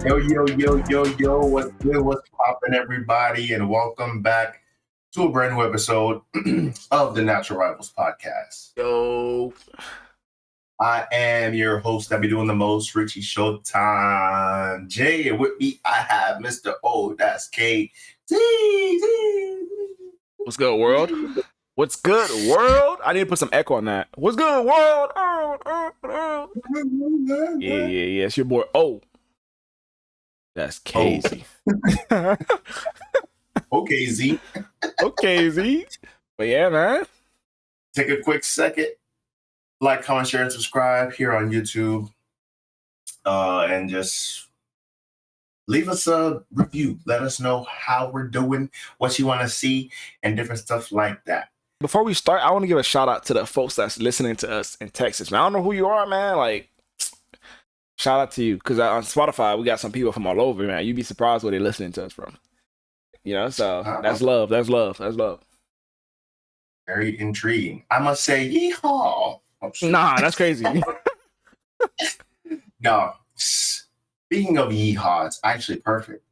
Yo, what's good? What's poppin', everybody? And welcome back to a brand new episode of the Natural Rivals Podcast. Yo. I am your host that be doing the most, Richie Showtime Jay, and with me I have Mr. O, that's K. What's good, world? What's good, world? I need to put some echo on that. What's good, world? Yeah. It's your boy O. That's Casey. Okay, Z. Okay, Z. But yeah, man. Take a quick second. Like, comment, share, and subscribe here on YouTube. And just leave us a review. Let us know how we're doing, what you want to see, and different stuff like that. Before we start, I want to give a shout out to the folks that's listening to us in Texas, man. I don't know who you are, man. Like, shout out to you. Because on Spotify, we got some people from all over, man. You'd be surprised where they're listening to us from. You know, so that's love. That's love. That's love. Very intriguing. I must say, yeehaw. Nah, that's crazy. No, speaking of yeehaw, it's actually perfect.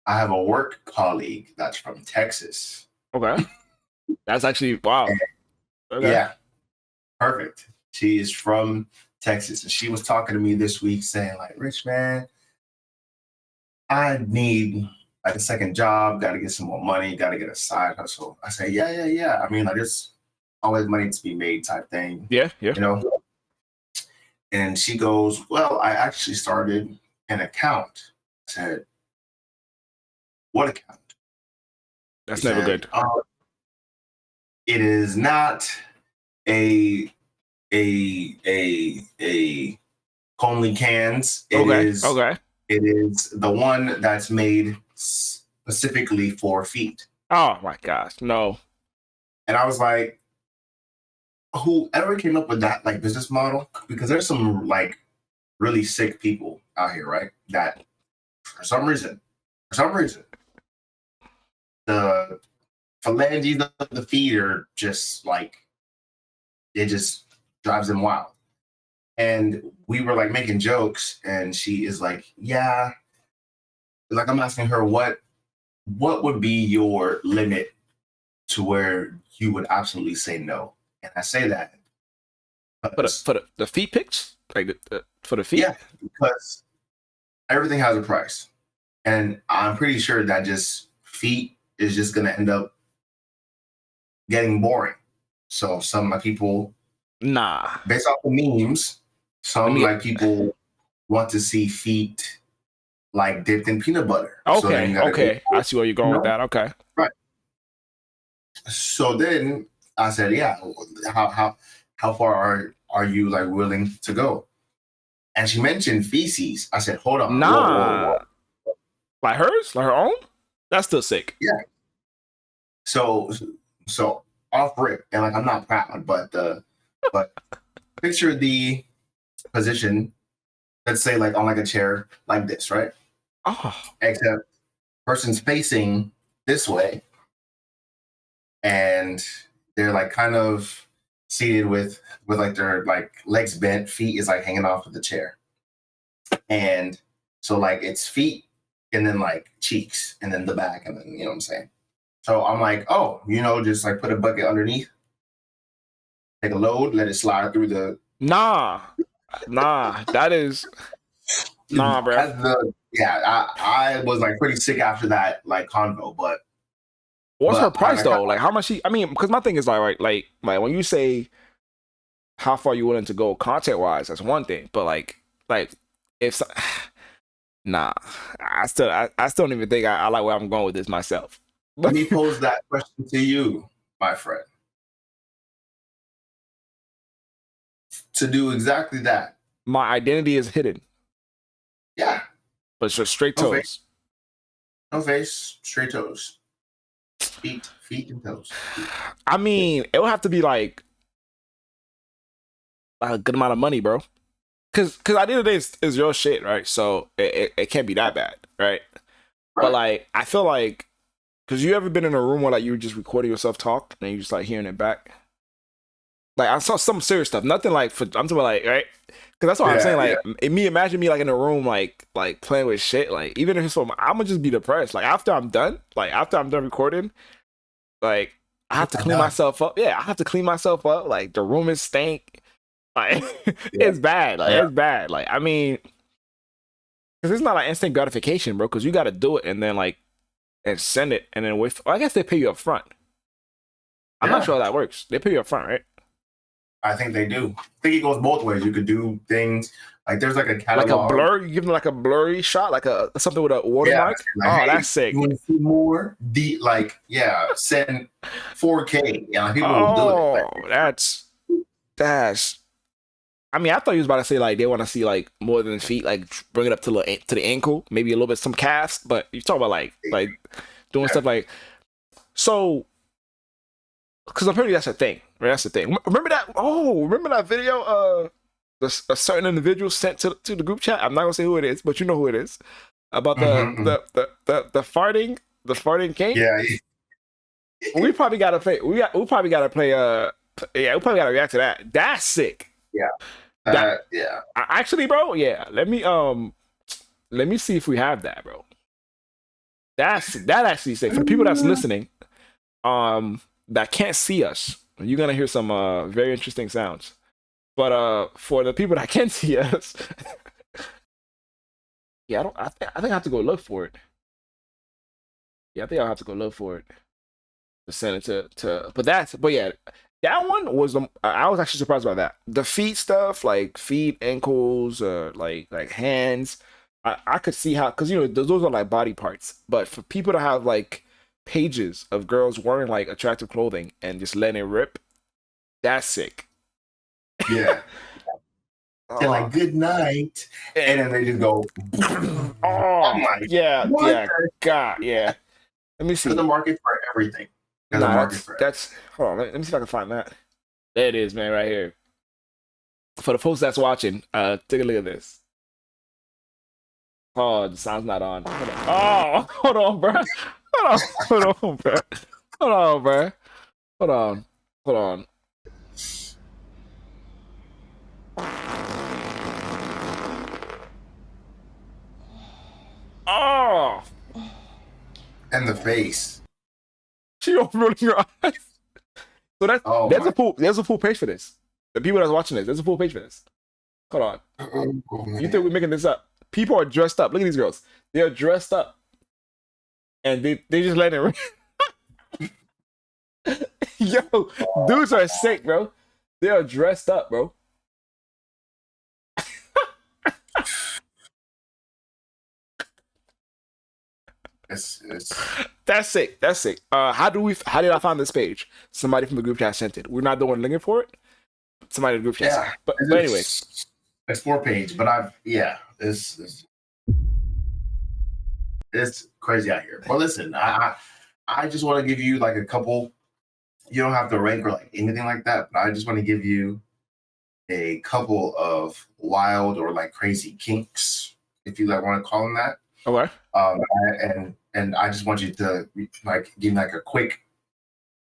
I have a work colleague that's from Texas. Okay. That's actually, wow. Okay. Yeah, perfect. She is from Texas, and she was talking to me this week saying, like, Rich, man, I need like a second job, got to get some more money, got to get a side hustle. I say, yeah. I mean, like, there's always money to be made type thing. Yeah. You know? And she goes, well, I actually started an account. I said, what account? That's never good. It is not a Conley cans. It is the one that's made specifically for feet. Oh my gosh, no. And I was like, whoever came up with that like business model, because there's some like really sick people out here, right? That for some reason, the phalanges of the feet are just like, it just drives them wild. And we were like making jokes, and she is like, yeah. Like, I'm asking her, what would be your limit to where you would absolutely say no? And I say that for the feet pics, like for the feet. Yeah, because everything has a price, and I'm pretty sure that just feet is just gonna end up getting boring. So some of my people, based off the memes, people want to see feet like dipped in peanut butter. Okay. I see where you're going with that. Okay. Right. So then I said, yeah, how far are you like willing to go? And she mentioned feces. I said, hold on. Whoa. Like hers? Like her own? That's still sick. Yeah. So off rip, and like, I'm not proud, but picture the position, let's say like on like a chair like this, right? Oh. Except person's facing this way, and they're like kind of seated with like their like legs bent, feet is like hanging off of the chair. And so like it's feet and then like cheeks and then the back, and then, you know what I'm saying? So I'm like, oh, just like put a bucket underneath, take a load, let it slide through the. Nah, that is. Nah, bro. I was like pretty sick after that like convo, but what's her price though? Like how much because my thing is like when you say how far you willing to go content wise, that's one thing, but like if I still don't even think I like where I'm going with this myself. Let me pose that question to you, my friend. To do exactly that. My identity is hidden. Yeah. But it's just straight toes. No face, straight toes. Feet and toes. I mean, it would have to be like a good amount of money, bro. Cause at the end of the day, it's your shit, right? So it can't be that bad, right? But like, I feel like, cause you ever been in a room where like you were just recording yourself talk and you just like hearing it back? Like I saw some serious stuff, nothing like I'm talking about like right, because that's what I'm saying. Yeah, Like imagine me like in a room like playing with shit. Like even if it's for I'm gonna just be depressed. Like after I'm done recording, like I have to yeah. clean myself up. Yeah, I have to clean myself up. Like the room is stank. Like Yeah, it's bad. Like yeah. it's bad. Like I mean, because it's not like instant gratification, bro. Because you got to do it and then like and send it and then wait. Well, I guess they pay you up front. I'm not Yeah. sure how that works. They pay you up front, right? I think they do. I think it goes both ways. You could do things like there's like a Like a catalog. blur, you give them like a blurry shot, like a something with a watermark. Like, Oh, hey, that's sick. you want to see more? Send 4K. Yeah, like, people will do it. Oh, that's. I mean, I thought you was about to say like they want to see like more than feet, like bring it up to the ankle, maybe a little bit some calves. But you talk about like doing stuff like so. Because apparently that's a thing, right? That's the thing. Remember that? Oh, remember that video? A certain individual sent to the group chat. I'm not gonna say who it is, but you know who it is. About the farting king. Yeah. We probably gotta play. We probably gotta play. Yeah, we probably gotta react to that. That's sick. Yeah. Yeah. Actually, bro. Yeah. Let me see if we have that, bro. That actually sick. For the people that's listening, that can't see us, you're gonna hear some very interesting sounds. But for the people that can see us, yeah, I think I have to go look for it. Yeah, I think I'll have to go look for it to send it to. But yeah, that one was I was actually surprised by that. The feet stuff, like feet, ankles, like hands. I could see how, because you know those are like body parts. But for people to have like pages of girls wearing like attractive clothing and just letting it rip, that's sick. Yeah. They're like, good night. And then they just go, oh like, yeah, what? yeah, God, yeah. Let me see. There's a market for everything. There's a Nah, market for that's hold on. Let me see if I can find that. There it is, man, right here. For the folks that's watching, take a look at this. Oh, the sound's not on. Hold on. Oh, hold on, bro. Hold on, bro. Hold on, bro. Hold on. Hold on. Oh, And the face. she opening her eyes. So there's a full page for this. The people that's watching this, there's a full page for this. Hold on. You think we're making this up? People are dressed up. Look at these girls. They are dressed up, and they just let it. Yo, dudes are sick, bro. They are dressed up, bro. It's That's sick. That's sick. How did I find this page? Somebody from the group chat sent it. We're not the one looking for it. Somebody in the group chat sent it. But anyway. It's 4 page, but it's crazy out here. Well, listen, I just want to give you like a couple. You don't have to rank or like anything like that, but I just want to give you a couple of wild or like crazy kinks, if you like want to call them that. Okay. And I just want you to like give me like a quick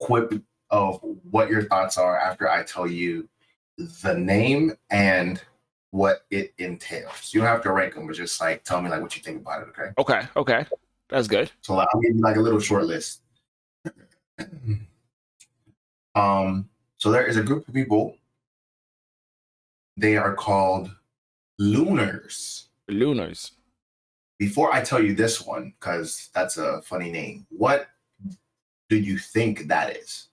quip of what your thoughts are after I tell you the name and what it entails. You don't have to rank them, but just like tell me like what you think about it. Okay. Okay. That's good. So I'll give you like a little short list. So there is a group of people. They are called Lunars. Lunars. Before I tell you this one, because that's a funny name, what do you think that is?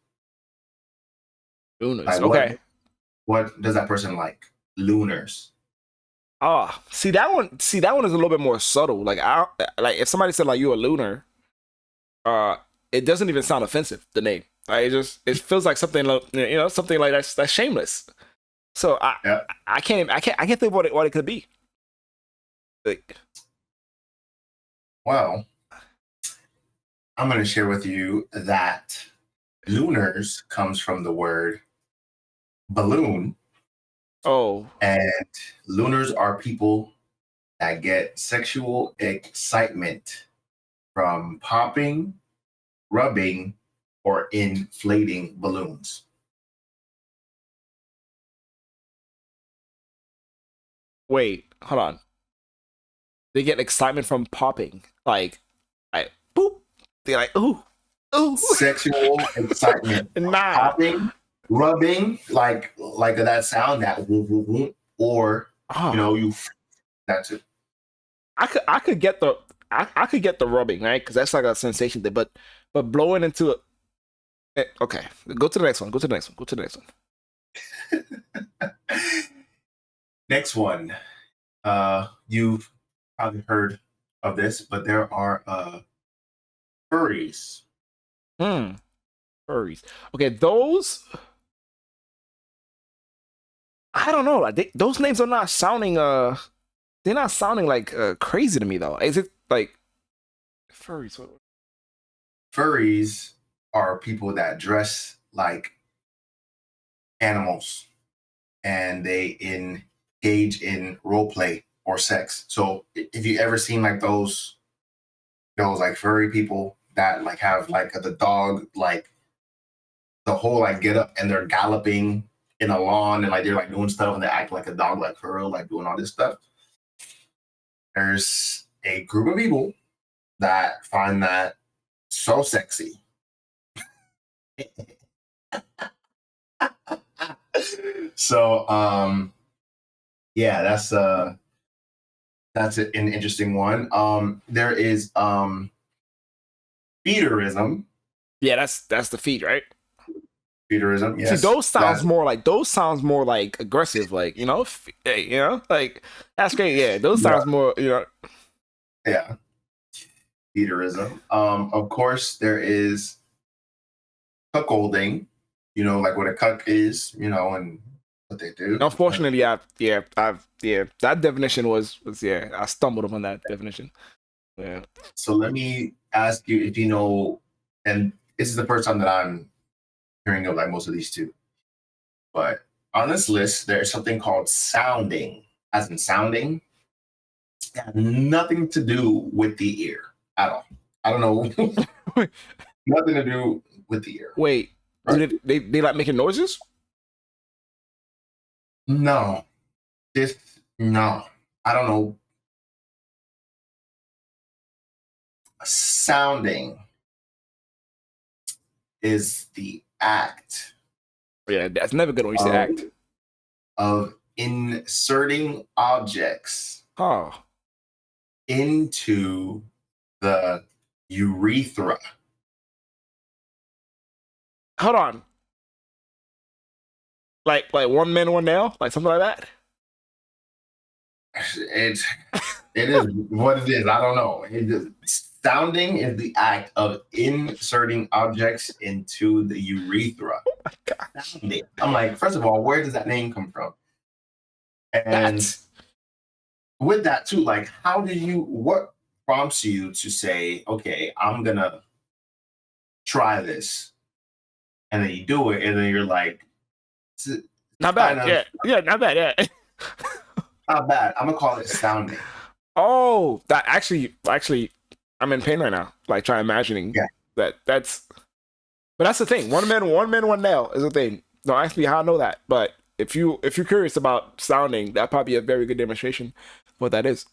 Lunars. Like, okay. What does that person like? Lunars. Oh, see that one is a little bit more subtle. Like if somebody said like you a lunar, it doesn't even sound offensive, the name. Like it feels like something something like that's shameless. So I can't think what it could be. Like, well, I'm going to share with you that lunars comes from the word balloon. Oh. And lunars are people that get sexual excitement from popping, rubbing, or inflating balloons. Wait, hold on. They get excitement from popping. Like boop. They're like, ooh, ooh. Sexual excitement, Nah. popping, rubbing, like that sound, that woo, woo, woo, or Oh, you. That's it. I could get the I could get the rubbing, right? Because that's like a sensation thing. But blowing into it. Okay, go to the next one. Go to the next one. Go to the next one. Next one. You've probably heard of this, but there are furries. Hmm. Furries. Okay, those. I don't know. Like those names are not sounding. They're not sounding like crazy to me though. Is it like furries? Furries are people that dress like animals and they engage in role play or sex. So if you ever seen like those like furry people that like have like the dog, like the whole like get up and they're galloping in a lawn and like they're like doing stuff and they act like a dog, like for real, like doing all this stuff. There's a group of people that find that so sexy. So yeah, that's an interesting one. There is feederism. Yeah, that's the feet, right? Feederism, See, yes. those sounds more like aggressive, like hey, like that's great. Yeah, those Yeah, sounds more, yeah, feederism. Of course, there is cuckolding. Like what a cuck is, and what they do. Unfortunately, that definition was yeah, I stumbled upon that definition. Yeah. So let me ask you if you know, and this is the first time that I'm hearing of like most of these two, but on this list, there's something called sounding, as in sounding. It has nothing to do with the ear at all. I don't know. Nothing to do with the ear. Wait, Right? do they like making noises? No. No. I don't know. Sounding is the act Yeah, that's never good when you say of, act. of inserting objects Oh, into the urethra. hold on. Like one man, one nail, like something like that. It it is what it is. I don't know. Sounding is the act of inserting objects into the urethra. Sounding. I'm like, first of all, where does that name come from? And That's with that too, like, what prompts you to say, okay, I'm gonna try this, and then you do it, and then you're like, it's not kind bad. of Yeah, not bad. Yeah. not bad. I'm gonna call it sounding. Oh, that actually, I'm in pain right now. Like try imagining Yeah. that's. But that's the thing. One man, one nail is the thing. Don't ask me how I know that. But if you're curious about sounding, that probably a very good demonstration of what that is.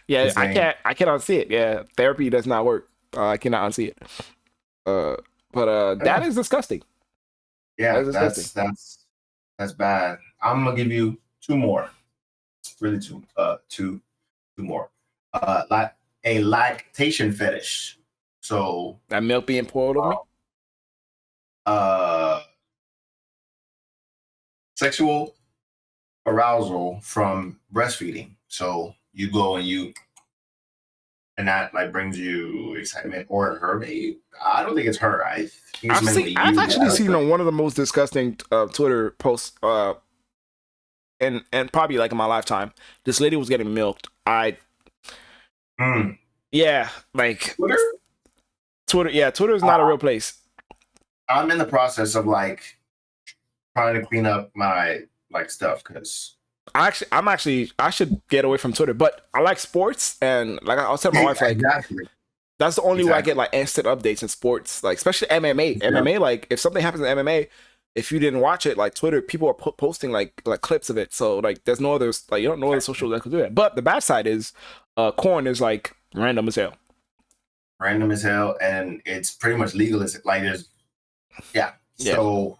Yeah, This thing. I cannot see it. Yeah, therapy does not work. I cannot unsee it. But that is disgusting. Yeah, That is disgusting. that's bad. I'm gonna give you two more. Really two more. A lactation fetish. So That milk being poured over me. uh sexual arousal from breastfeeding. So you go and that like brings you excitement or her maybe. I don't think it's her. I think it's mainly I've you. actually seen on one of the most disgusting Twitter posts and probably like in my lifetime. This lady was getting milked. Yeah, like Twitter? Twitter. Yeah, Twitter is not a real place. I'm in the process of like trying to clean up my like stuff because I should get away from Twitter, but I like sports and like I was telling my wife like exactly. that's the only way I get like instant updates in sports, like especially MMA. Yeah. MMA, like if something happens in MMA, if you didn't watch it, like Twitter, people are posting like clips of it. So like, there's no others, like you don't know other socials that could do that. But the bad side is, corn is like random as hell. Random as hell, and it's pretty much legal as like there's, yeah. So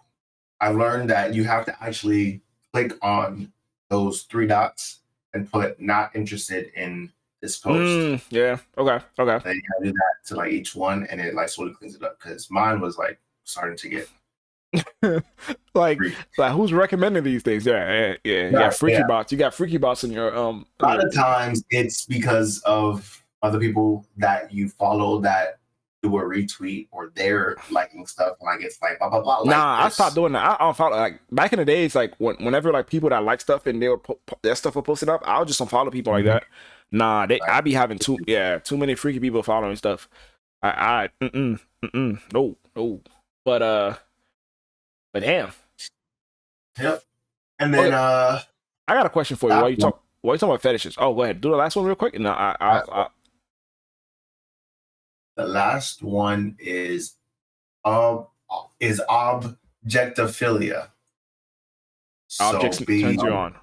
I learned that you have to actually click on those three dots and put "not interested" in this post. Yeah. Okay. Then you gotta do that to like each one, and it like sort of cleans it up. Because mine was like starting to get like who's recommending these things? Yeah. You got freaky bots. You got freaky bots in your A lot of times it's because of other people that you follow that do a retweet or they're liking stuff, and like it's like blah blah blah. Like I stopped doing that. I don't follow, like back in the days, like whenever like people that like stuff and they were their stuff were posted up, I'll just unfollow people like that. Nah, I be having too many freaky people following stuff. No. But damn. Yep. And then I got a question for you. Why you talking about fetishes? Oh, go ahead. Do the last one real quick. No, the last one is objectophilia. Objects turns you on.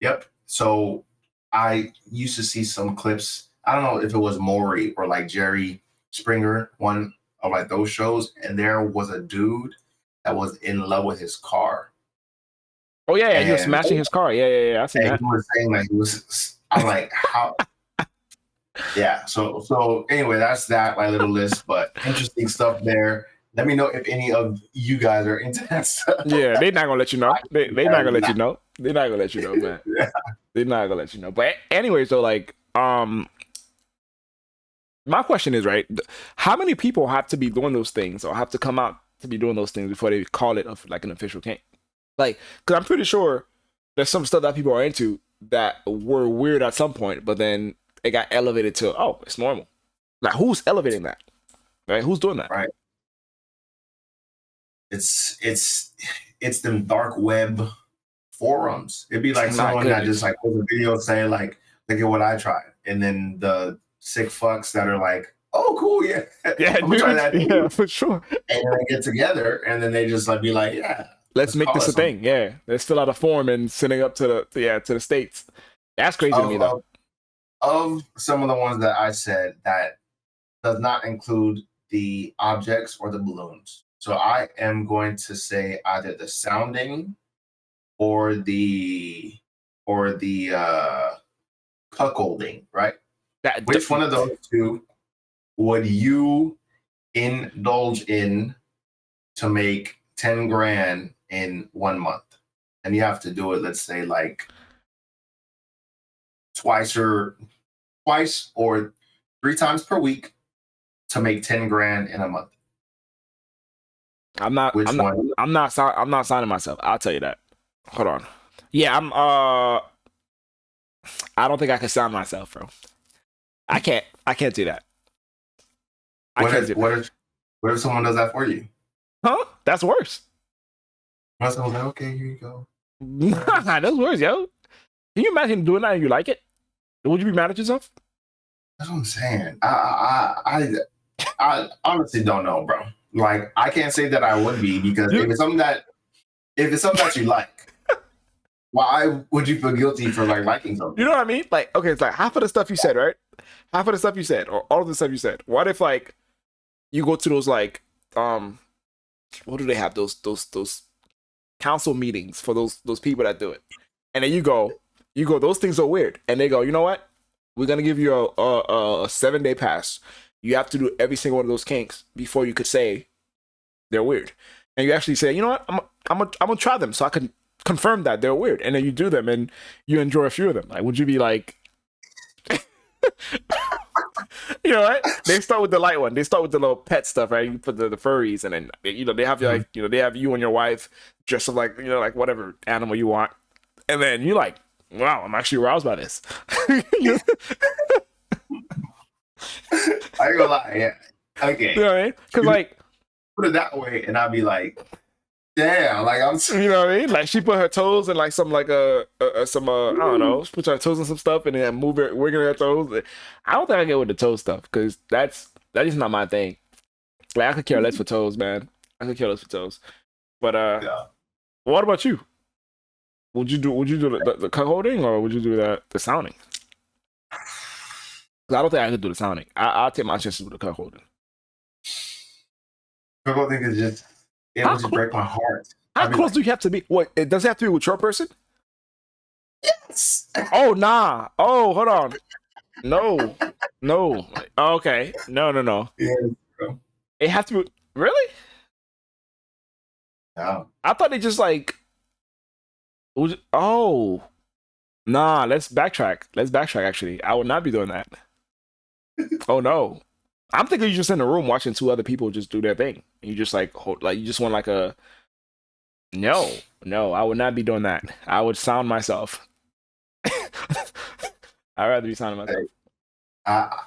Yep. So I used to see some clips. I don't know if it was Maury or like Jerry Springer, one of like those shows, and there was a dude that was in love with his car. Oh yeah, he was smashing his car. Yeah. I see that. He was saying like he was. I'm like, how? Yeah. So anyway, that's that my little list, but interesting stuff there. Let me know if any of you guys are into that stuff. Yeah, they're not gonna let you know. They're not gonna let you know. They're not gonna let you know, man. Yeah. They're not gonna let you know. But anyway, so like, my question is, right, how many people have to be doing those things or have to come out to be doing those things before they call it like an official kink? Like, because I'm pretty sure there's some stuff that people are into that were weird at some point, but then it got elevated to, oh, it's normal. Like, who's elevating that? Right? Who's doing that? Right. It's them dark web forums. It'd be like someone that just like post a video saying like, look at what I tried, and then the sick fucks that are like, oh cool, yeah, I'm gonna try that, yeah, for sure. And then they get together, and then they just like be like, yeah, let's make this a thing. Yeah, let's fill out a form and send it up to the states. That's crazy to me though. Of some of the ones that I said, that does not include the objects or the balloons. So I am going to say either the sounding or the cuckolding, right? Which one of those two would you indulge in to make 10 grand in 1 month? And you have to do it, let's say like twice or 3 times per week to make 10 grand in a month. I'm not signing myself. I'll tell you that. Hold on. Yeah, I don't think I can sign myself, bro. I can't do that. What if someone does that for you? Huh? That's worse. Someone's like, okay, here you go. That's worse, yo. Can you imagine doing that and you like it? Would you be mad at yourself? That's what I'm saying. I honestly don't know, bro. Like, I can't say that I would be, because if it's something that you like, why would you feel guilty for like liking something? You know what I mean? Like, okay, it's like half of the stuff you said, right? Half of the stuff you said, or all of the stuff you said. What if like you go to those like what do they have? Those council meetings for those people that do it, and then you go, those things are weird, and they go, you know what? We're gonna give you a 7-day pass. You have to do every single one of those kinks before you could say they're weird. And you actually say, you know what? I'm gonna try them so I can confirm that they're weird. And then you do them and you enjoy a few of them. Like, would you be like, you know what? They start with the light one. They start with the little pet stuff, right? You put the furries, and then they have like they have you and your wife dressed up like like whatever animal you want, and then you like, wow, I'm actually aroused by this. I ain't gonna lie, yeah. Okay. You know what I mean? Because like, put it that way, and I'll be like, damn, like I'm. You know what I mean? Like, she put her toes in like some like some I don't know. She put her toes in some stuff and then wiggle her toes. I don't think I get with the toe stuff, because that is not my thing. Like, I could care less for toes, man. I could care less for toes. But Yeah. what about you? Would you do the cup holding or would you do the sounding? 'Cause I don't think I could do the sounding. I'll take my chances with the cup holding. People think it's just it How would just cl- break my heart. how I'd be close like, do you have to be? What, it does it have to be with your person? yes. Oh nah. Oh, hold on. No. No. Like, okay. No. Yeah, bro. It has to be really? Yeah. I thought they just like oh. Nah, let's backtrack. Let's backtrack actually. I would not be doing that. Oh no. I'm thinking you're just in a room watching two other people just do their thing. You just like you just want like a no, I would not be doing that. I would sound myself. I'd rather be sounding myself.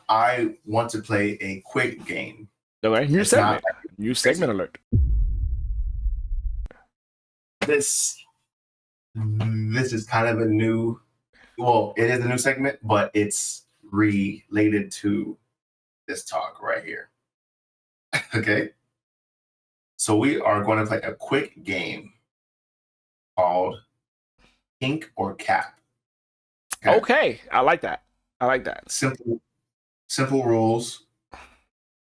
I want to play a quick game. Okay, new It's not segment. New segment alert. this this is kind of a new, well, it is a new segment, but it's related to this talk right here. Okay. So we are going to play a quick game called Kink or Cap. Okay, I like that. I like that. Simple rules.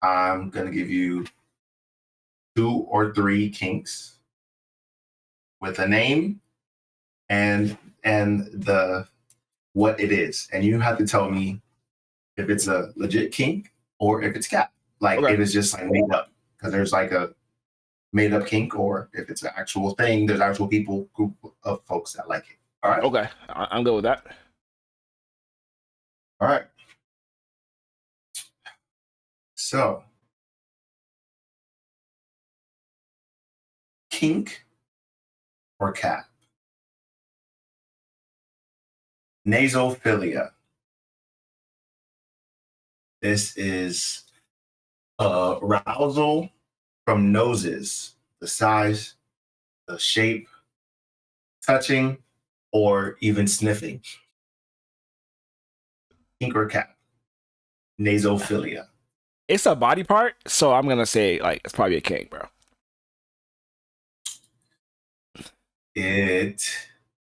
I'm gonna give you 2 or 3 kinks with a name and the what it is, and you have to tell me if it's a legit kink or if it's cap. Like Okay. if it's just like made up, because there's like a made up kink, or if it's an actual thing. There's actual group of folks that like it. All right. Okay, I'm good with that. All right. So, kink or cap? Nasophilia. This is arousal from noses, the size, the shape, touching, or even sniffing. Kink or cap? Nasophilia. It's a body part, so I'm gonna say like it's probably a kink, bro. It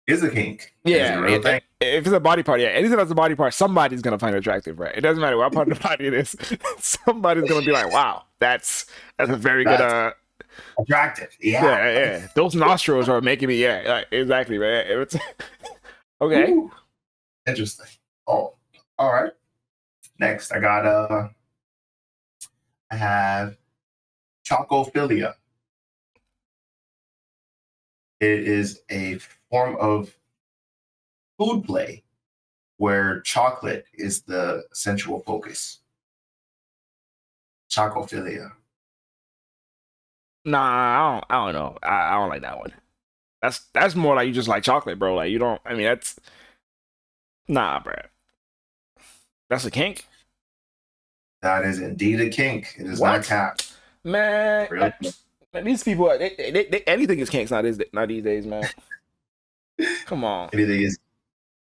is a kink. It is a Yeah, real thing. if it's a body part, yeah, anything that's a body part, somebody's gonna find it attractive, right? It doesn't matter what part of the body it is. Somebody's gonna be like, "Wow, that's a very good." That's attractive. Yeah. Yeah. Those nostrils are making me. Yeah, like, exactly, man. It's okay. Ooh, interesting. Oh, all right. Next, I have chocophilia. It is a form of food play where chocolate is the sensual focus. Chocophilia. Nah, I don't know. I don't like that one. That's more like you just like chocolate, bro. Like you don't. I mean, that's nah, bro. That's a kink, That is indeed a kink. It is What? not cap. man. Really? Man, these people, anything is kinks not these days, man. Come on. Anything is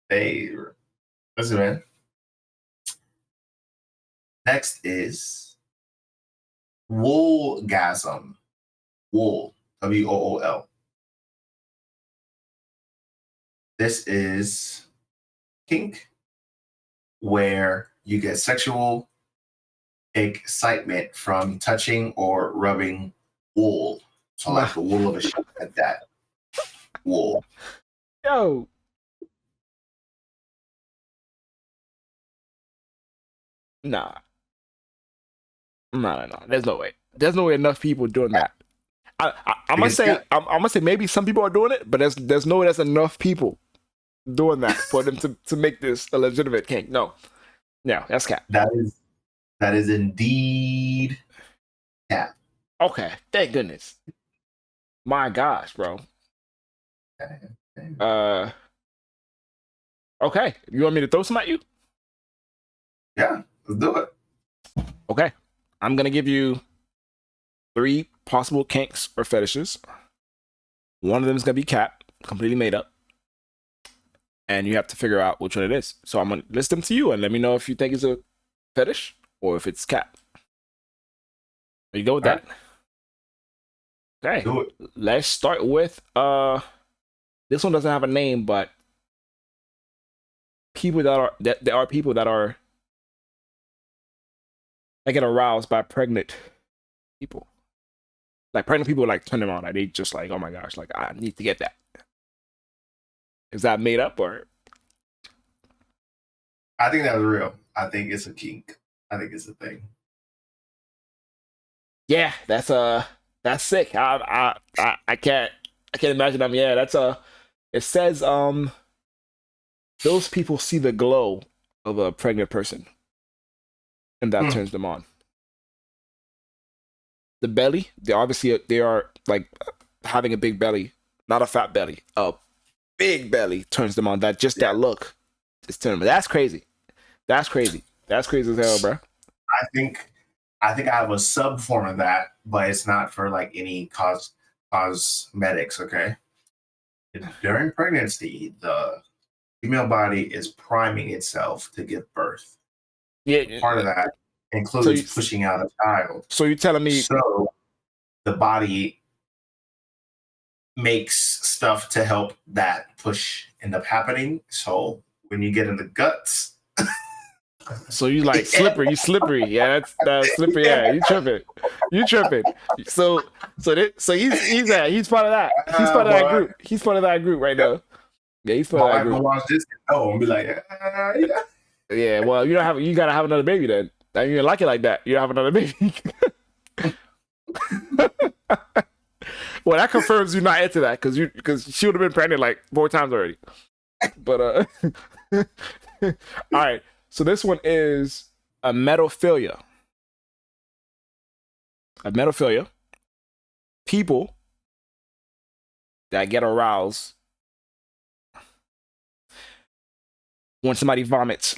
they listen, man. Next is woolgasm. Wool. WOOL. This is kink where you get sexual excitement from touching or rubbing wool. So like the wool of a sheep, like that. Wool. Yo. Nah. No. There's no way. There's no way enough people doing that. I'm gonna Because say yeah, I'm gonna say maybe some people are doing it, but there's no way there's enough people doing that for them to make this a legitimate kink. No, that's cap. that is indeed cap. Okay, thank goodness. My gosh, bro. Uh, okay. You want me to throw some at you? Yeah, let's do it. Okay. I'm gonna give you 3 possible kinks or fetishes. One of them is gonna be cap, completely made up, and you have to figure out which one it is. So I'm gonna list them to you, and let me know if you think it's a fetish or if it's cap. Are you go with All that? right. Okay, Do it. let's start with this one doesn't have a name, but people that there are people that get aroused by pregnant people. Like pregnant people like turn them on. Like they just like, oh my gosh, like I need to get that. Is that made up or? I think that's real. I think it's a kink. I think it's a thing. Yeah, that's sick. I can't imagine them. Yeah, that's it says those people see the glow of a pregnant person and that turns them on. The belly, they are like having a big belly, not a fat belly. A big belly turns them on. That look is turning them. That's crazy. That's crazy. That's crazy as hell, bro. I think I have a sub form of that, but it's not for like any cosmetics. Okay. During pregnancy, the female body is priming itself to give birth. Yeah. Part of that includes pushing out a child. So you're telling me? So the body makes stuff to help that push end up happening. So when you get in the guts. So you like slippery, you slippery. Yeah, that's slippery. Yeah, you tripping. You tripping. So he's part of that. He's part of that group. He's part of that group right now. Yeah, he's part of that group. Watch this. Oh, and be like, yeah. Yeah, well, you gotta have another baby then. You didn't like it like that. You don't have another baby. Well, that confirms you're not into that because she would have been pregnant like 4 times already. But all right. So this one is a metaphilia. A metaphilia. People that get aroused when somebody vomits,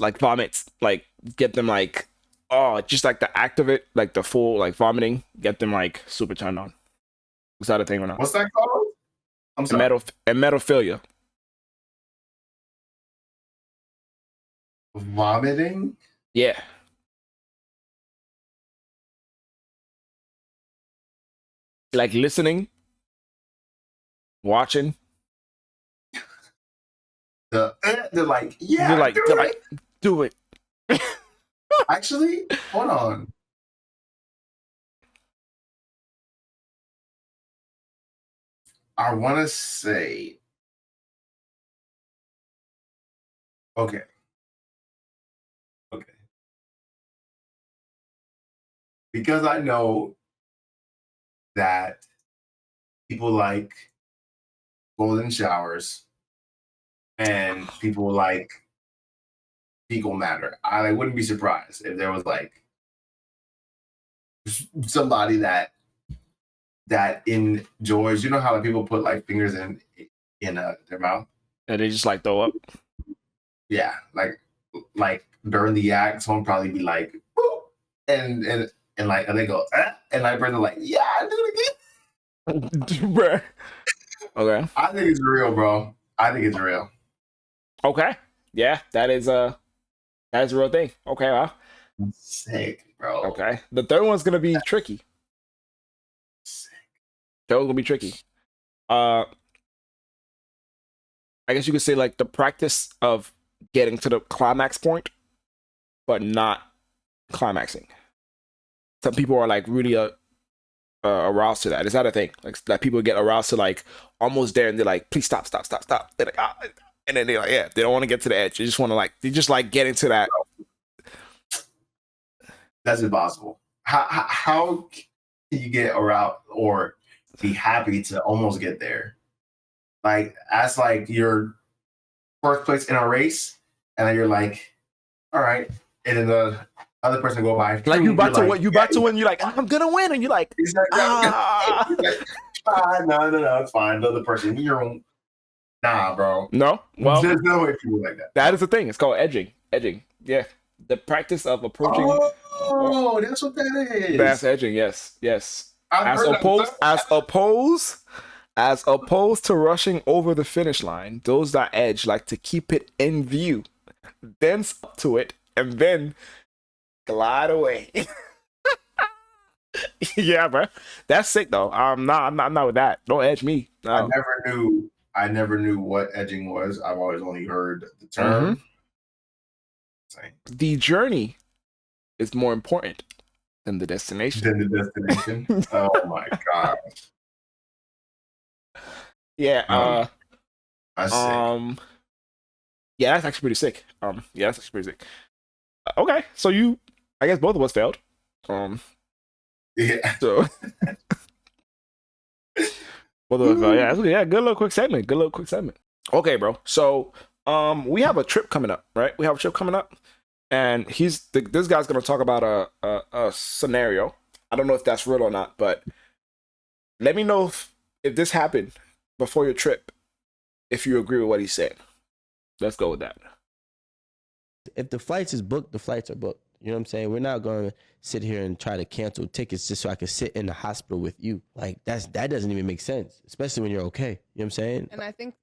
get them like, oh, just like the act of it, like the full like vomiting, get them like super turned on. Is that a thing or not? What's that called? I'm sorry. A metaphilia. Vomiting? Yeah. Like listening, watching. They're like, yeah, they're like, do it. Actually, hold on. I want to say, okay. Because I know that people like golden showers and people like fecal matter. I wouldn't be surprised if there was like somebody that enjoys. You know how like, people put like fingers in their mouth and they just like throw up. Yeah, like during the act, someone probably be like, boop, and like, and they go, and like, brother, like, yeah, I do it again. Okay. I think it's real, bro. I think it's real. Okay. Yeah, that is a real thing. Okay, well. Sick, bro. Okay. The third one's gonna be tricky. Sick. Third one's gonna be tricky. I guess you could say like the practice of getting to the climax point, but not climaxing. Some people are like really aroused to that. Is that a thing? Like that people get aroused to like almost there and they're like, please stop. They're like, ah. And then they're like, yeah, they don't want to get to the edge. They just want to like get into that. That's impossible. How can you get aroused or be happy to almost get there? Like that's like your first place in a race, and then you're like, all right, and then the other person go by. Like you about to win. You about to win. You're like, I'm gonna win, and you're like, no, it's fine. The other person, nah, bro. No, well, there's no way people like that. That is the thing. It's called edging. Edging, yeah, the practice of approaching. Oh, that's what that is. That's edging. Yes. As opposed to rushing over the finish line, those that edge like to keep it in view, then up to it, and then glide away. Yeah, bro. That's sick though. I'm not with that. Don't edge me. No. I never knew what edging was. I've always only heard the Mm-hmm. term. Same. The journey is more important than the destination. Then the destination. Oh my god. Yeah. That's sick. Yeah, that's actually pretty sick. Yeah, that's actually pretty sick. Okay, so I guess both of us failed. Yeah. So both of us, yeah, yeah, good little quick segment. Good little quick segment. Okay, bro. So, we have a trip coming up, right? We have a trip coming up, and this guy's gonna talk about a scenario. I don't know if that's real or not, but let me know if this happened before your trip, if you agree with what he's saying. Let's go with that. If the flights is booked, the flights are booked. You know what I'm saying? We're not going to sit here and try to cancel tickets just so I can sit in the hospital with you. Like that doesn't even make sense, especially when you're okay. You know what I'm saying? And I think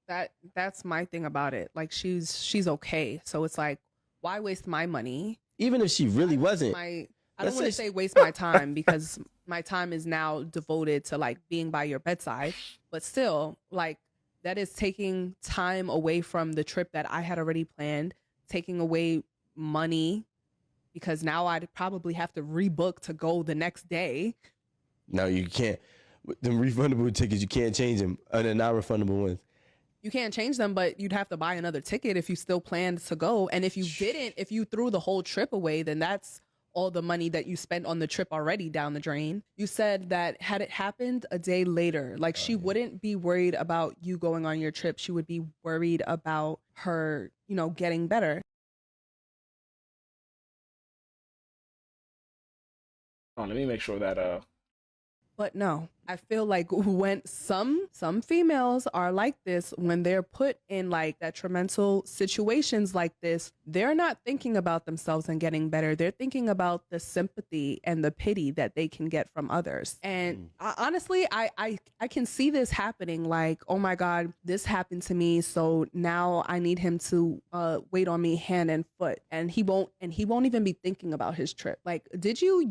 that's my thing about it. Like she's okay. So it's like, why waste my money? Even if she really wasn't. I don't want to say waste my time because my time is now devoted to like being by your bedside. But still, like that is taking time away from the trip that I had already planned, taking away money because now I'd probably have to rebook to go the next day. No, you can't. The refundable tickets, you can't change them. The non-refundable ones. You can't change them, but you'd have to buy another ticket if you still planned to go. And if you didn't, if you threw the whole trip away, then that's all the money that you spent on the trip already down the drain. You said that had it happened a day later, like she wouldn't be worried about you going on your trip. She would be worried about her, getting better. Let me make sure that But no, I feel like when some females are like this, when they're put in like detrimental situations like this, they're not thinking about themselves and getting better. They're thinking about the sympathy and the pity that they can get from others. And honestly, I can see this happening. Like, oh my God, this happened to me, so now I need him to wait on me hand and foot, and he won't even be thinking about his trip. Like, did you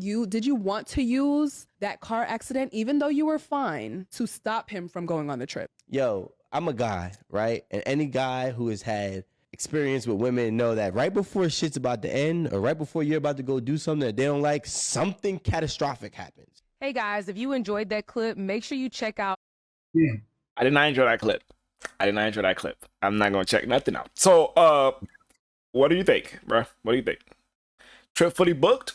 want to use that car accident, even though you were fine, to stop him from going on the trip? Yo, I'm a guy, right? And any guy who has had experience with women know that right before shit's about to end or right before you're about to go do something that they don't like, something catastrophic happens. Hey guys, if you enjoyed that clip, make sure you check out. I did not enjoy that clip. I'm not gonna check nothing out. So, what do you think, bro? What do you think? Trip fully booked?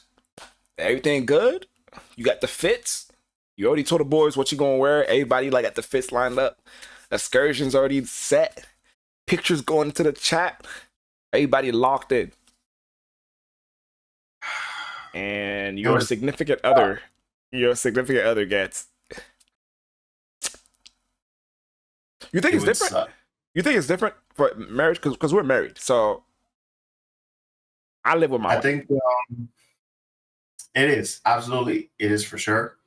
Everything good? You got the fits? You already told the boys what you gonna wear. Everybody like got the fits lined up. Excursions already set. Pictures going into the chat. Everybody locked in. And your significant other gets. You think it's different? Suck. You think it's different for marriage? Because we're married. So I live with my wife. I think it is. Absolutely. It is for sure.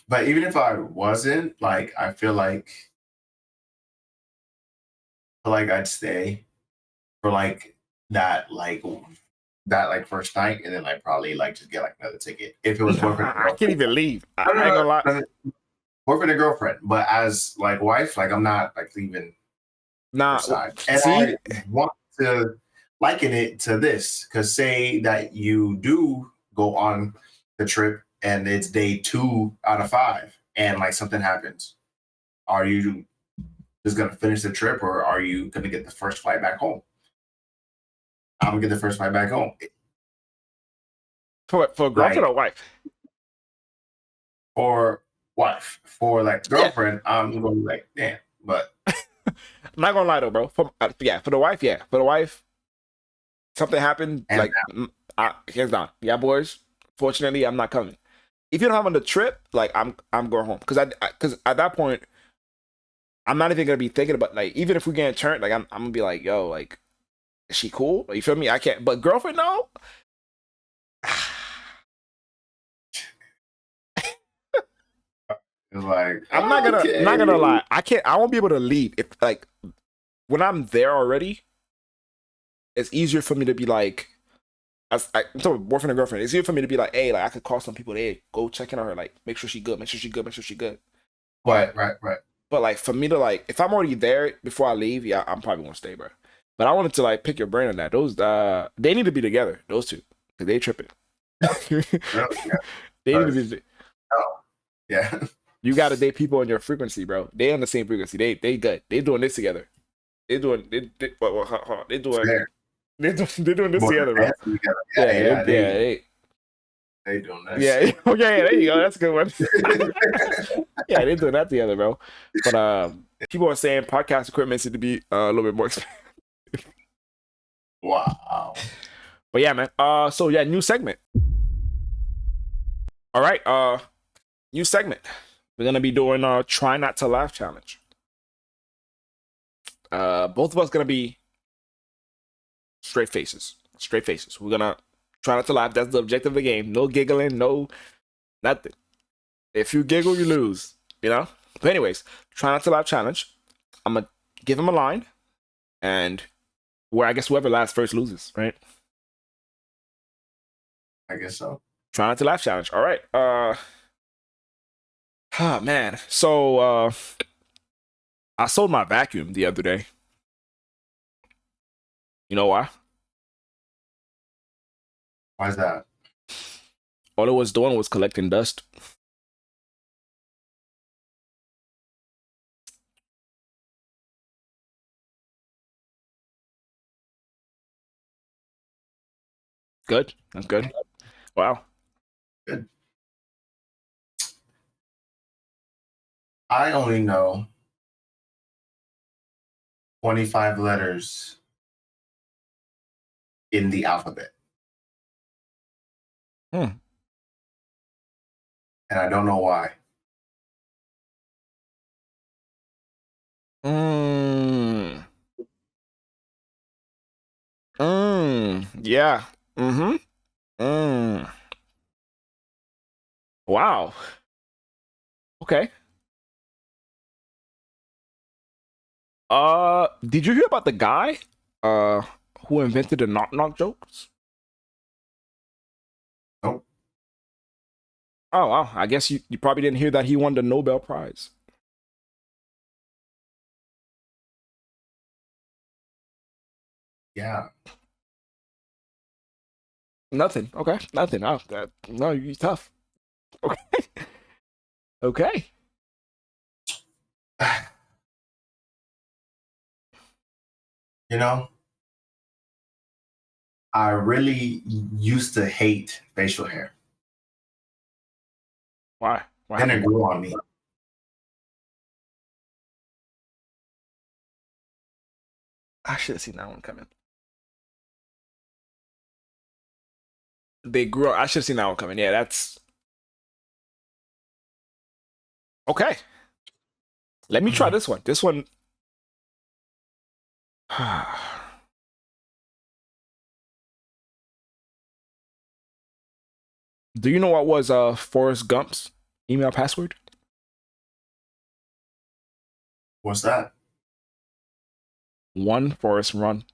But even if I wasn't, like, I feel like I'd stay for that first night, and then like probably like just get like another ticket if it was boyfriend. I can't even leave. I ain't gonna lie. Boyfriend and girlfriend, but as like wife, like I'm not like leaving. Nah, and see? I want to liken it to this, because say that you do go on the trip and it's day 2 out of 5 and like something happens, are you just gonna finish the trip or are you gonna get the first flight back home? I'm gonna get the first flight back home. For girlfriend or wife? Or wife. For like girlfriend, I'm gonna be like, damn, but I'm not gonna lie though, bro. For the wife, yeah. For the wife, something happened, hands like hands down. Yeah, boys. Fortunately, I'm not coming. If you don't have on the trip, like I'm going home. Because at that point, I'm not even gonna be thinking about, like, even if we get turned, like I'm gonna be like, yo, like, is she cool? Like, you feel me? I can't. But girlfriend, no. like, I'm not gonna lie. I won't be able to leave if, like, when I'm there already. It's easier for me to be like, I'm talking boyfriend and girlfriend. It's easier for me to be like, hey, like I could call some people, hey, go check in on her, like make sure she good, make sure she good, make sure she good. But Right. but like for me to like, if I'm already there before I leave, yeah, I'm probably gonna stay, bro. But I wanted to like pick your brain on that. Those they need to be together, those two, because they tripping. Really? Yeah. They need to be. Oh, yeah. You got to date people on your frequency, bro. They on the same frequency. They good. They doing this together. Hold on. Fair. They're doing this More together, bro. dancing together. Yeah, They doing that. yeah. shit. Okay, yeah, there you go. That's a good one. Yeah, they're doing that together, bro. But people are saying podcast equipment needs to be a little bit more expensive. Wow. But yeah, man. So yeah, new segment. All right. New segment. We're gonna be doing try not to laugh challenge. Both of us gonna be straight faces. Straight faces. We're gonna try not to laugh. That's the objective of the game. No giggling, no nothing. If you giggle, you lose. You know? But anyways, try not to laugh challenge. I'm gonna give him a line, and where I guess whoever laughs first loses, right? I guess so. Try not to laugh challenge. All right. Man. So I sold my vacuum the other day. You know why? Why is that? All it was doing was collecting dust. Good. That's good. Wow. Good. I only know 25 letters in the alphabet. Hmm. And I don't know why. Mm. Yeah. Mm-hmm. Mm. Wow. Okay. Did you hear about the guy uh who invented the knock knock jokes? Nope. Oh wow. I guess you probably didn't hear that he won the Nobel Prize. Yeah. Nothing. Okay. Nothing. Oh, no, you're tough. Okay. Okay. You know, I really used to hate facial hair. Why? What Then it happened? grew on me. I should have seen that one coming. They grew up. I should have seen that one coming. Yeah, that's okay. Let me try this one. This one. Do you know what was Forrest Gump's email password? What's that? One Forrest Run.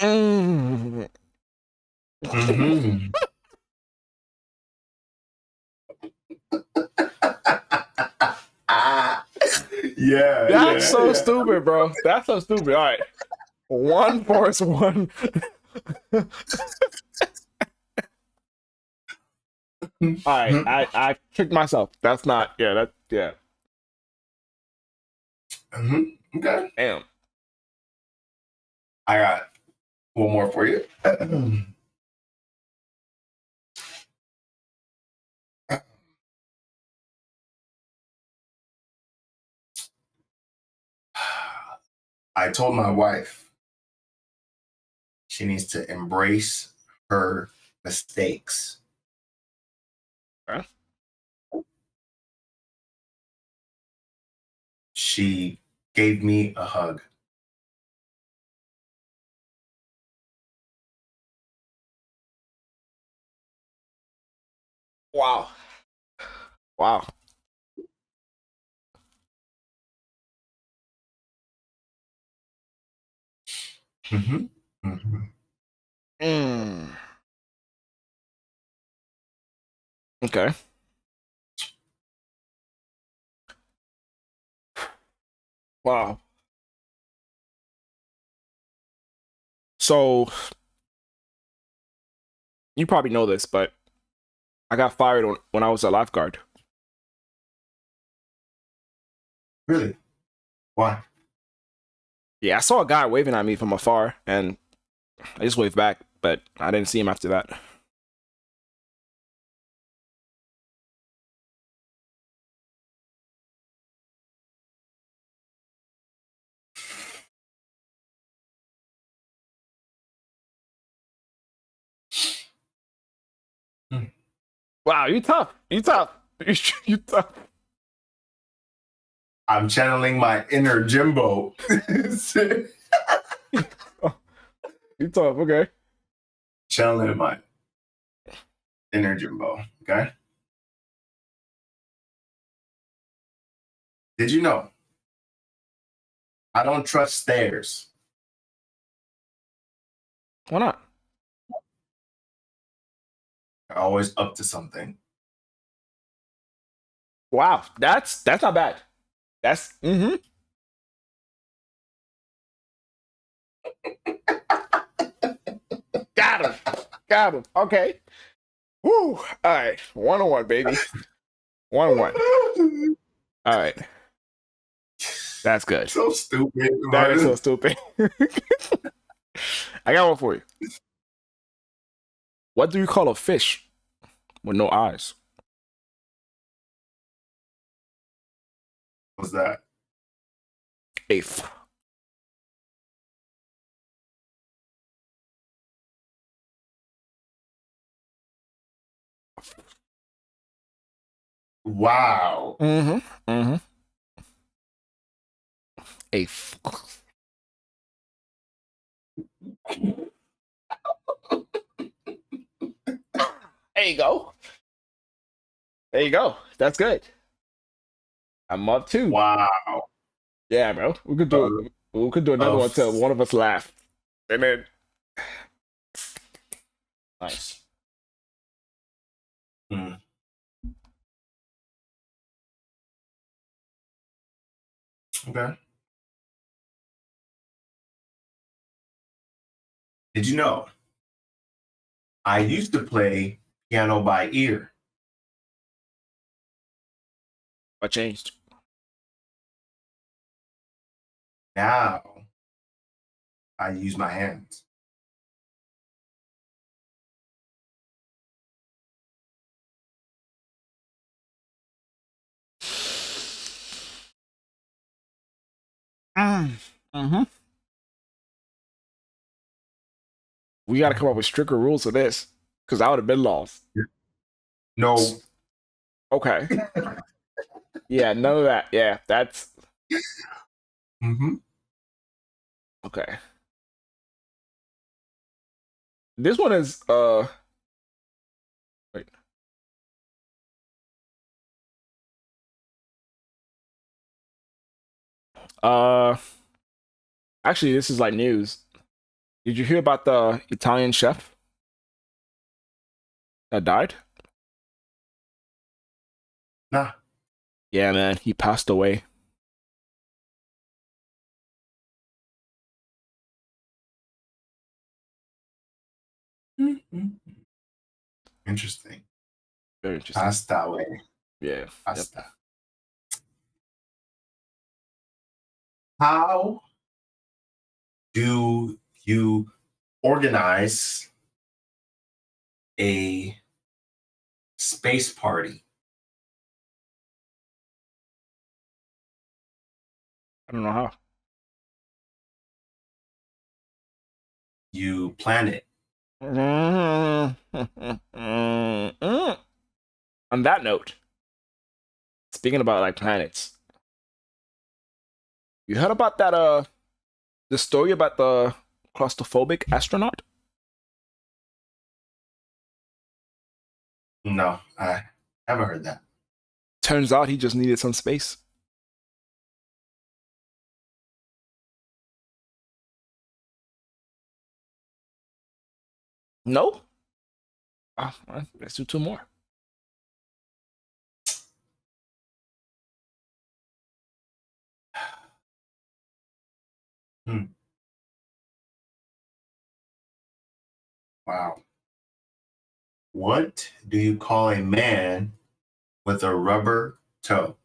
Mm. Mm-hmm. Yeah. That's so stupid, bro. That's so stupid. All right. One Forrest One. All right. I tricked myself. That's not. Yeah. That. Yeah. Okay. Damn. I got one more for you. I told my wife she needs to embrace her mistakes. Huh? She gave me a hug. Wow. Wow. Mm-hmm. Mm-hmm. Mm. Okay. Wow. So you probably know this, but I got fired when I was a lifeguard. Really? Why? Yeah, I saw a guy waving at me from afar, and I just waved back, but I didn't see him after that. Hmm. Wow, you tough. You tough. You tough. I'm channeling my inner Jimbo. You tough. Okay. Channeling my inner Jimbo. Okay. Did you know? I don't trust stairs. Why not? They're always up to something. Wow, that's not bad. That's got him. Got him. Okay. Woo. All right. 1-on-1, baby. 1-on-1. All right. That's good. So stupid. That is so stupid. I got one for you. What do you call a fish with no eyes? What's that? Eighth. Wow. Mm-hmm. Mm-hmm. Eighth. There you go. There you go. That's good. I'm up 2. Wow. Yeah, bro. We could do another one till one of us laugh. And then nice. Hmm. Okay. Did you know? I used to play piano by ear. What changed? Now I use my hands. Mm-hmm. We got to come up with stricter rules for this, because I would have been lost. No. Okay. Yeah, none of that. Yeah, that's Mm-hmm. okay. This one is wait. Uh actually this is like news. Did you hear about the Italian chef that died? Nah. Yeah, man, he passed away. Mm-hmm. Interesting. Very interesting. Pasta way. Yeah. Yep. Pasta. How do you organize a space party? I don't know how. You plan it. On that note, speaking about like planets, you heard about that the story about the claustrophobic astronaut? No, I haven't heard that. Turns out he just needed some space. No. Well, let's do 2 more. Wow. What do you call a man with a rubber toe?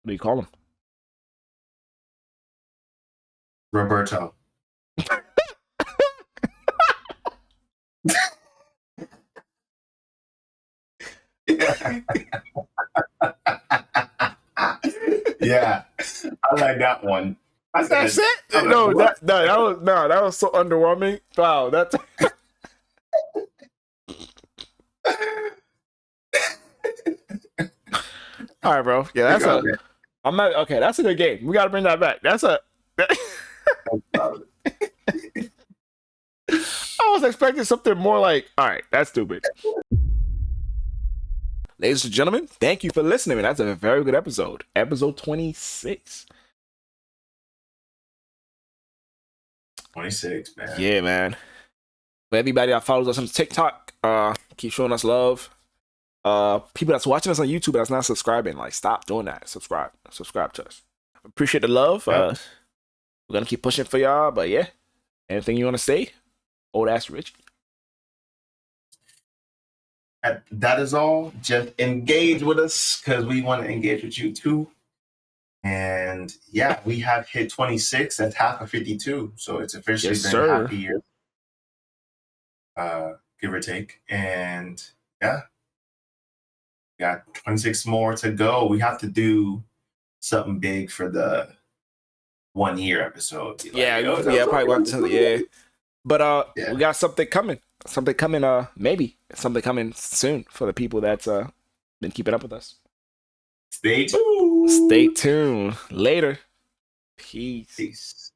What do you call him? Roberto. Yeah. Yeah, I like that one. That's it. No, that was so underwhelming. Wow, that's all right, bro. Yeah, that's a. I'm not okay. That's a good game. We got to bring that back. That's a. I was expecting something more like, all right, that's stupid. Ladies and gentlemen, thank you for listening. That's a very good episode. Episode 26. 26, man. Yeah, man. For everybody that follows us on TikTok, keep showing us love. People that's watching us on YouTube that's not subscribing, like, stop doing that. Subscribe to us. Appreciate the love. Yep. We're gonna keep pushing for y'all, but yeah. Anything you want to say? Old ass Rich. That is all. Just engage with us because we want to engage with you too. And yeah, we have hit 26. That's half of 52. So it's officially been half a year. Give or take. And yeah, we got 26 more to go. We have to do something big for the 1 year episode. Probably want to. Yeah, but we got something coming. Maybe something coming soon for the people that's been keeping up with us. Stay tuned. Later. Peace.